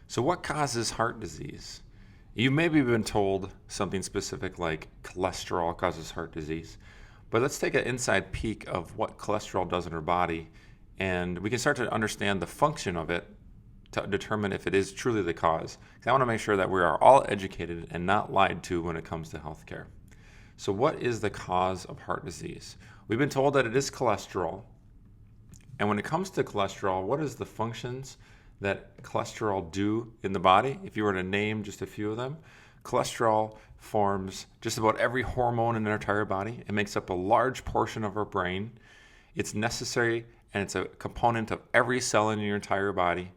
So what causes heart disease? You've maybe been told something specific like cholesterol causes heart disease, but let's take an inside peek of what cholesterol does in our body, and we can start to understand the function of it to determine if it is truly the cause. 'Cause I want to make sure that we are all educated and not lied to when it comes to healthcare. So what is the cause of heart disease? We've been told that it is cholesterol. And when it comes to cholesterol, what is the functions that cholesterol do in the body? If you were to name just a few of them, cholesterol forms just about every hormone in our entire body. It makes up a large portion of our brain. It's necessary and it's a component of every cell in your entire body.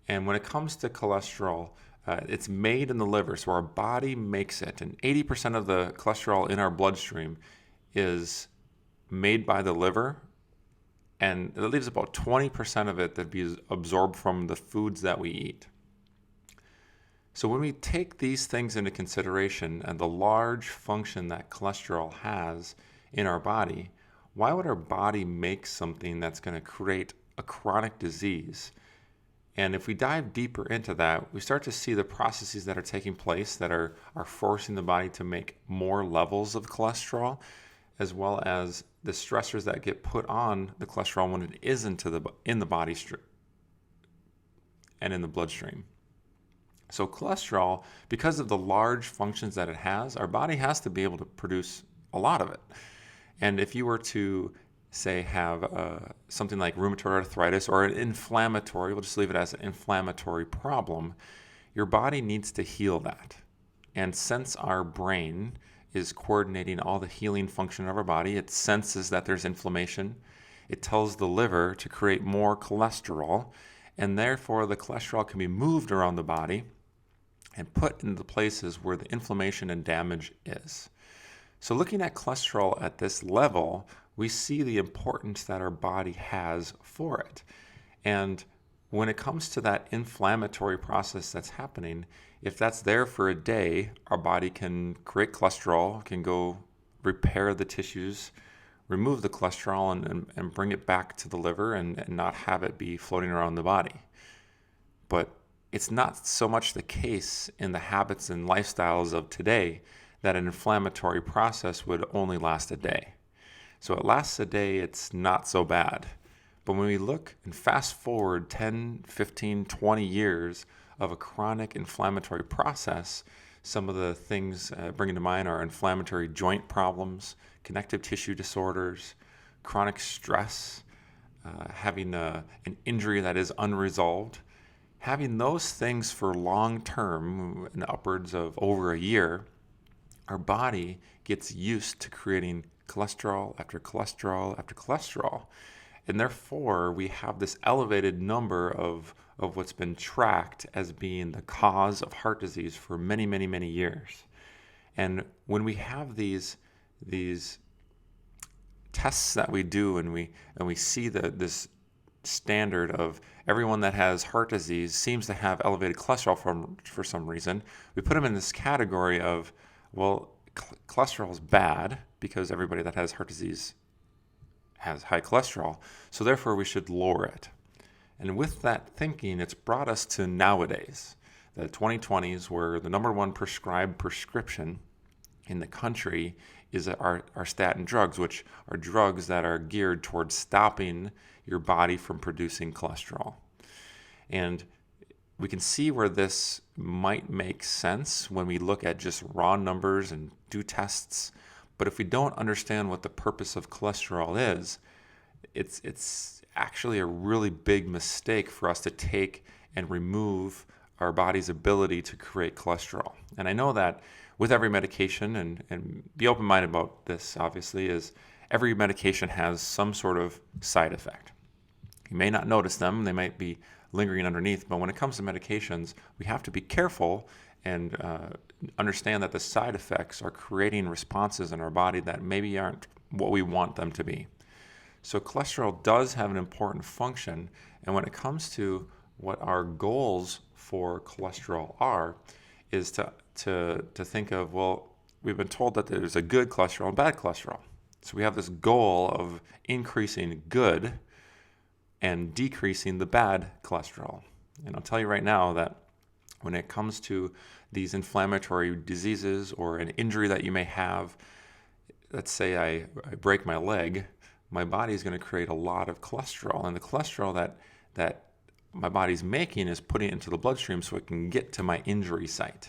And when it comes to cholesterol, it's made in the liver, so our body makes it. And 80% of the cholesterol in our bloodstream is made by the liver, and it leaves about 20% of it that be absorbed from the foods that we eat. So when we take these things into consideration and the large function that cholesterol has in our body, why would our body make something that's going to create a chronic disease? And if we dive deeper into that, we start to see the processes that are taking place that are forcing the body to make more levels of cholesterol, as well as the stressors that get put on the cholesterol when it is in the body and in the bloodstream. So cholesterol, because of the large functions that it has, our body has to be able to produce a lot of it. And if you were to, say, have something like rheumatoid arthritis or an inflammatory, we'll just leave it as an inflammatory problem, your body needs to heal that. And since our brain is coordinating all the healing function of our body, it senses that there's inflammation. It tells the liver to create more cholesterol, and therefore the cholesterol can be moved around the body and put into the places where the inflammation and damage is. So looking at cholesterol at this level, we see the importance that our body has for it. And when it comes to that inflammatory process that's happening, if that's there for a day, our body can create cholesterol, can go repair the tissues, remove the cholesterol, and bring it back to the liver and not have it be floating around the body. But it's not so much the case in the habits and lifestyles of today that an inflammatory process would only last a day. So it lasts a day, it's not so bad. But when we look and fast forward 10, 15, 20 years of a chronic inflammatory process, some of the things bringing to mind are inflammatory joint problems, connective tissue disorders, chronic stress, having an injury that is unresolved. Having those things for long term, in upwards of over a year, our body gets used to creating cholesterol after cholesterol after cholesterol. And therefore, we have this elevated number of what's been tracked as being the cause of heart disease for many, many, many years. And when we have these tests that we do and we see this standard of everyone that has heart disease seems to have elevated cholesterol for some reason, we put them in this category of, well, cholesterol is bad because everybody that has heart disease has high cholesterol, so therefore we should lower it. And with that thinking, it's brought us to nowadays, the 2020s, where the number one prescribed prescription in the country is our statin drugs, which are drugs that are geared towards stopping your body from producing cholesterol. And we can see where this might make sense when we look at just raw numbers and do tests. But if we don't understand what the purpose of cholesterol is, it's actually a really big mistake for us to take and remove our body's ability to create cholesterol. And I know that with every medication, and be open-minded about this, obviously, is every medication has some sort of side effect. You may not notice them, they might be lingering underneath, but when it comes to medications, we have to be careful and understand that the side effects are creating responses in our body that maybe aren't what we want them to be. So cholesterol does have an important function, and when it comes to what our goals for cholesterol are, is to think of, well, we've been told that there's a good cholesterol and bad cholesterol. So we have this goal of increasing good and decreasing the bad cholesterol. And I'll tell you right now that When it comes to these inflammatory diseases or an injury that you may have, let's say I break my leg, my body is going to create a lot of cholesterol. And the cholesterol that my body's making is putting it into the bloodstream so it can get to my injury site.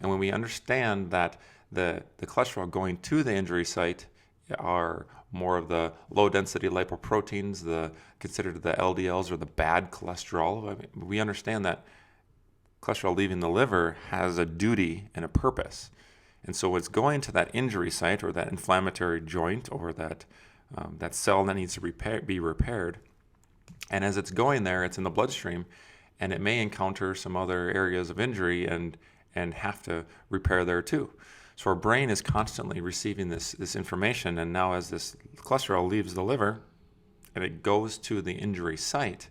And when we understand that the cholesterol going to the injury site are more of the low-density lipoproteins, considered the LDLs or the bad cholesterol, I mean, we understand that cholesterol leaving the liver has a duty and a purpose. And so it's going to that injury site or that inflammatory joint or that cell that needs to be repaired. And as it's going there, it's in the bloodstream, and it may encounter some other areas of injury and have to repair there too. So our brain is constantly receiving this information, and now as this cholesterol leaves the liver and it goes to the injury site,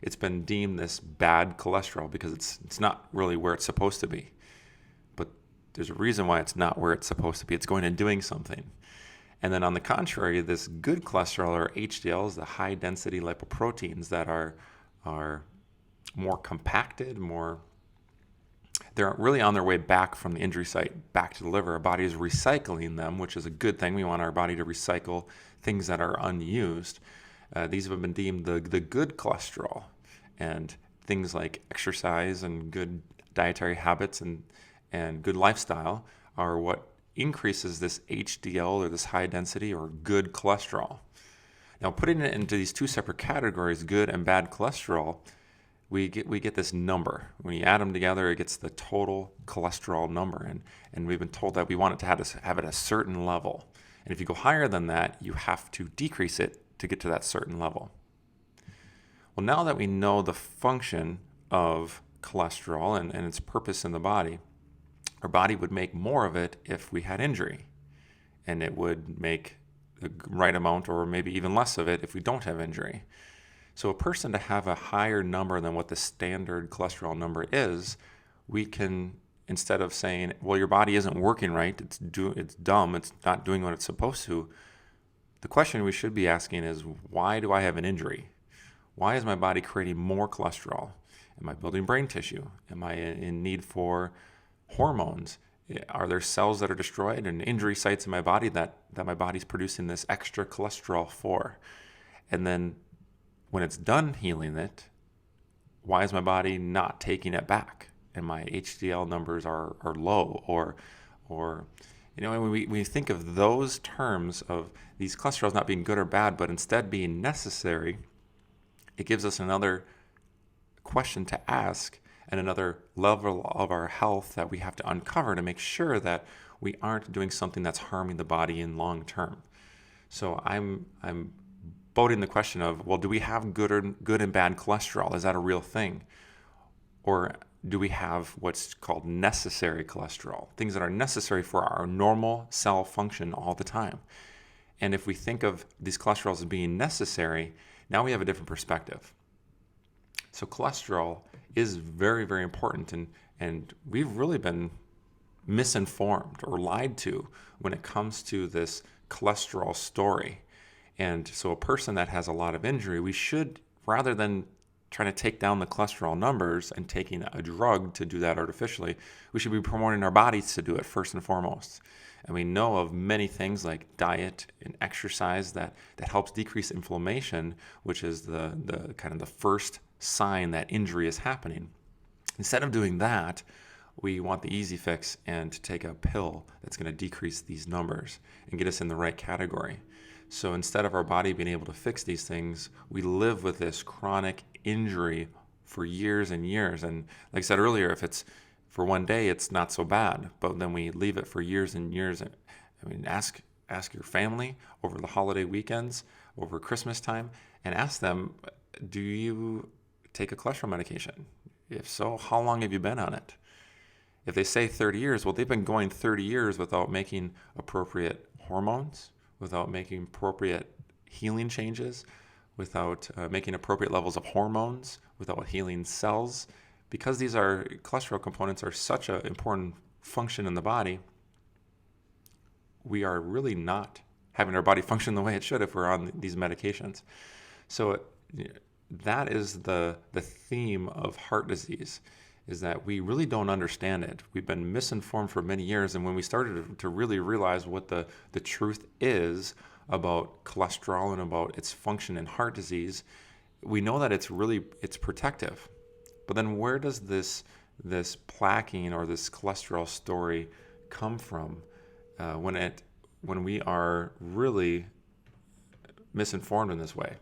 it's been deemed this bad cholesterol because it's not really where it's supposed to be. But there's a reason why it's not where it's supposed to be. It's going and doing something. And then on the contrary, this good cholesterol, or HDLs, the high density lipoproteins that are more compacted, they're really on their way back from the injury site back to the liver. Our body is recycling them, which is a good thing. We want our body to recycle things that are unused. These have been deemed the good cholesterol, and things like exercise and good dietary habits and good lifestyle are what increases this HDL, or this high density or good cholesterol. Now, putting it into these two separate categories, good and bad cholesterol, we get this number. When you add them together, it gets the total cholesterol number, and we've been told that we want it to have it at a certain level. And if you go higher than that, you have to decrease it to get to that certain level. Well, now that we know the function of cholesterol and its purpose in the body, our body would make more of it if we had injury, and it would make the right amount or maybe even less of it if we don't have injury. So a person to have a higher number than what the standard cholesterol number is, we can, instead of saying, well, your body isn't working right, it's dumb, it's not doing what it's supposed to, the question we should be asking is, why do I have an injury? Why is my body creating more cholesterol? Am I building brain tissue? Am I in need for hormones? Are there cells that are destroyed and injury sites in my body that my body's producing this extra cholesterol for? And then when it's done healing it, why is my body not taking it back? And my HDL numbers are low, or when we think of those terms of these cholesterol not being good or bad, but instead being necessary, it gives us another question to ask and another level of our health that we have to uncover to make sure that we aren't doing something that's harming the body in long term. So I'm boating the question of, well, do we have good and bad cholesterol? Is that a real thing? Or do we have what's called necessary cholesterol, things that are necessary for our normal cell function all the time? And if we think of these cholesterols as being necessary, now we have a different perspective. So cholesterol is very, very important, and we've really been misinformed or lied to when it comes to this cholesterol story. And so a person that has a lot of injury, we should, rather than trying to take down the cholesterol numbers and taking a drug to do that artificially, we should be promoting our bodies to do it first and foremost. And we know of many things like diet and exercise that helps decrease inflammation, which is the kind of the first sign that injury is happening. Instead of doing that, we want the easy fix and to take a pill that's going to decrease these numbers and get us in the right category. So instead of our body being able to fix these things, we live with this chronic injury for years and years. And like I said earlier, if it's for one day, it's not so bad, but then we leave it for years and years. I mean, ask your family over the holiday weekends, over Christmas time, and ask them, do you take a cholesterol medication? If so, how long have you been on it? If they say 30 years, well, they've been going 30 years without making appropriate hormones, without making appropriate healing changes, without making appropriate levels of hormones, without healing cells. Because these cholesterol components are such an important function in the body, we are really not having our body function the way it should if we're on these medications. So that is the theme of heart disease, is that we really don't understand it. We've been misinformed for many years, and when we started to really realize what the truth is about cholesterol and about its function in heart disease, we know that it's protective. But then where does this plaquing or this cholesterol story come from when we are really misinformed in this way?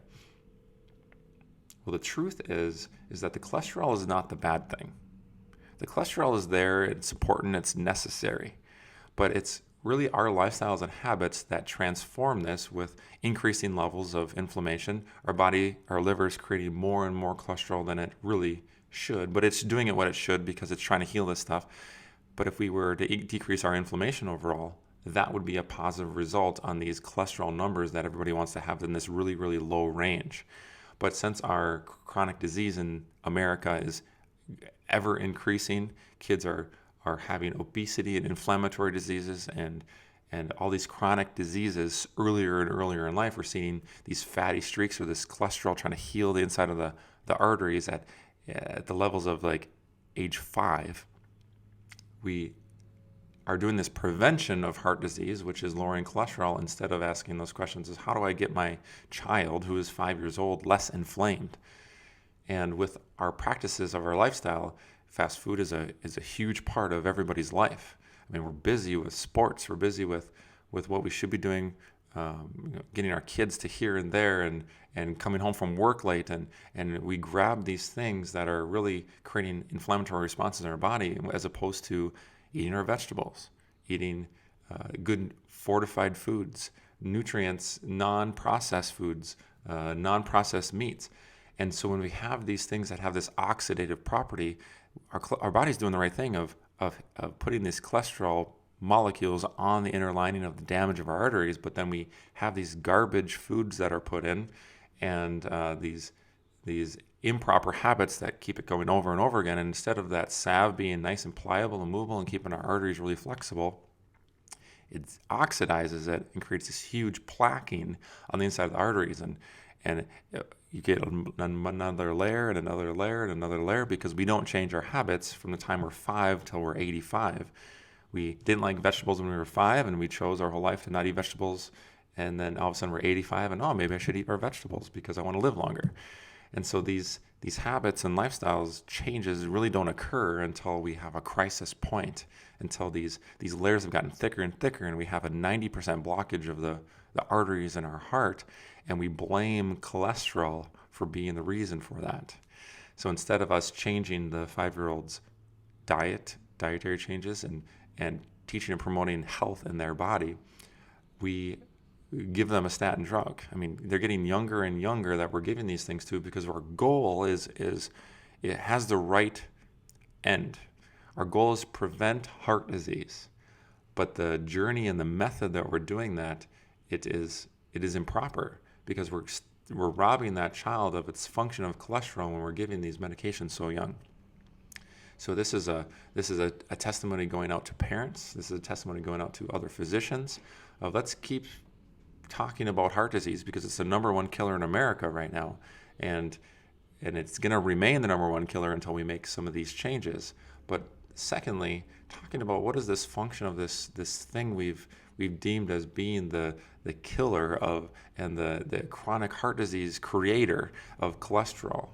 Well, the truth is that the cholesterol is not the bad thing. The cholesterol is there, it's important, it's necessary, but it's really our lifestyles and habits that transform this with increasing levels of inflammation. Our liver is creating more and more cholesterol than it really should, but it's doing it what it should because it's trying to heal this stuff. But if we were to decrease our inflammation overall, that would be a positive result on these cholesterol numbers that everybody wants to have in this really, really low range. But since our chronic disease in America is ever increasing, kids are having obesity and inflammatory diseases and all these chronic diseases earlier and earlier in life. We're seeing these fatty streaks or this cholesterol trying to heal the inside of the arteries at the levels of like age 5. We are doing this prevention of heart disease, which is lowering cholesterol, instead of asking those questions is how do I get my child who is 5 years old less inflamed? And with our practices of our lifestyle, fast food is a huge part of everybody's life. I mean, we're busy with sports, we're busy with what we should be doing, getting our kids to here and there, and coming home from work late, and we grab these things that are really creating inflammatory responses in our body, as opposed to eating our vegetables, eating good fortified foods, nutrients, non-processed foods, non-processed meats. And so when we have these things that have this oxidative property, our body's doing the right thing of putting these cholesterol molecules on the inner lining of the damage of our arteries, but then we have these garbage foods that are put in, and these improper habits that keep it going over and over again. And instead of that salve being nice and pliable and movable and keeping our arteries really flexible, it oxidizes it and creates this huge plaquing on the inside of the arteries, and you get another layer and another layer and another layer because we don't change our habits from the time we're 5 till we're 85. We didn't like vegetables when we were 5, and we chose our whole life to not eat vegetables, and then all of a sudden we're 85 and maybe I should eat more vegetables because I want to live longer. And so these habits and lifestyles changes really don't occur until we have a crisis point, until these layers have gotten thicker and thicker, and we have a 90% blockage of the arteries in our heart, and we blame cholesterol for being the reason for that. So instead of us changing the 5-year-old's dietary changes, and teaching and promoting health in their body, we give them a statin drug. I mean, they're getting younger and younger that we're giving these things to, because our goal is it has the right end. Our goal is to prevent heart disease, but the journey and the method that we're doing that, it is improper, because we're robbing that child of its function of cholesterol when we're giving these medications so young. So this is a testimony going out to parents. This is a testimony going out to other physicians. Let's keep talking about heart disease, because it's the number one killer in America right now, and it's going to remain the number one killer until we make some of these changes. But secondly, talking about what is this function of this thing we've deemed as being the killer of, and the chronic heart disease creator of cholesterol.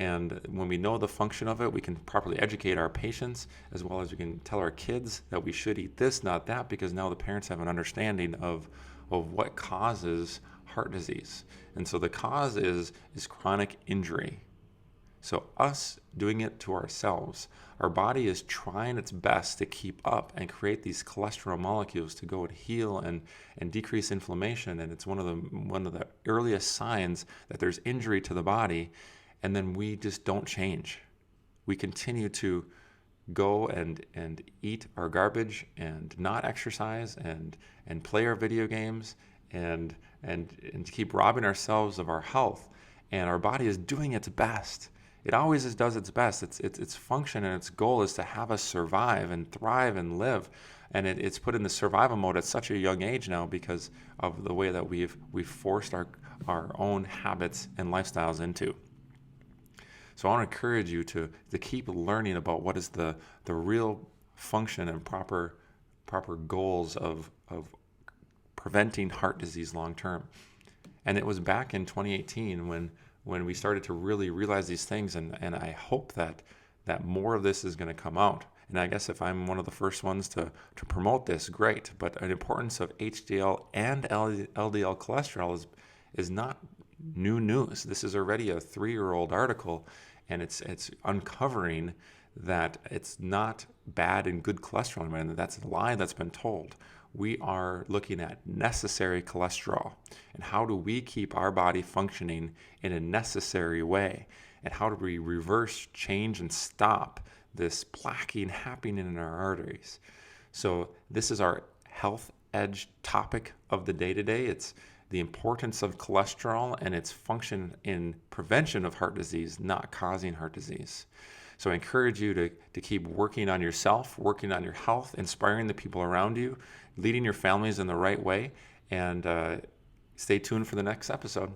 And when we know the function of it, we can properly educate our patients, as well as we can tell our kids that we should eat this, not that, because now the parents have an understanding of what causes heart disease. And so the cause is chronic injury. So us doing it to ourselves, our body is trying its best to keep up and create these cholesterol molecules to go and heal and decrease inflammation. And it's one of the earliest signs that there's injury to the body. And then we just don't change. We continue to go and eat our garbage and not exercise and play our video games and keep robbing ourselves of our health. And our body is doing its best. It always does its best. Its function and its goal is to have us survive and thrive and live. And it's put in the survival mode at such a young age now, because of the way that we've forced our own habits and lifestyles into. So I want to encourage you to keep learning about what is the real function and proper goals of preventing heart disease long term. And it was back in 2018 when we started to really realize these things, and I hope that more of this is going to come out. And I guess if I'm one of the first ones to promote this, great. But the importance of HDL and LDL cholesterol is not new news. This is already a 3-year-old article, and it's uncovering that it's not bad and good cholesterol, and that's a lie that's been told. We are looking at necessary cholesterol, and how do we keep our body functioning in a necessary way, and how do we reverse, change, and stop this plaquing happening in our arteries. So this is our health edge topic of the day today. It's the importance of cholesterol and its function in prevention of heart disease, not causing heart disease. So I encourage you to keep working on yourself, working on your health, inspiring the people around you, leading your families in the right way, and stay tuned for the next episode.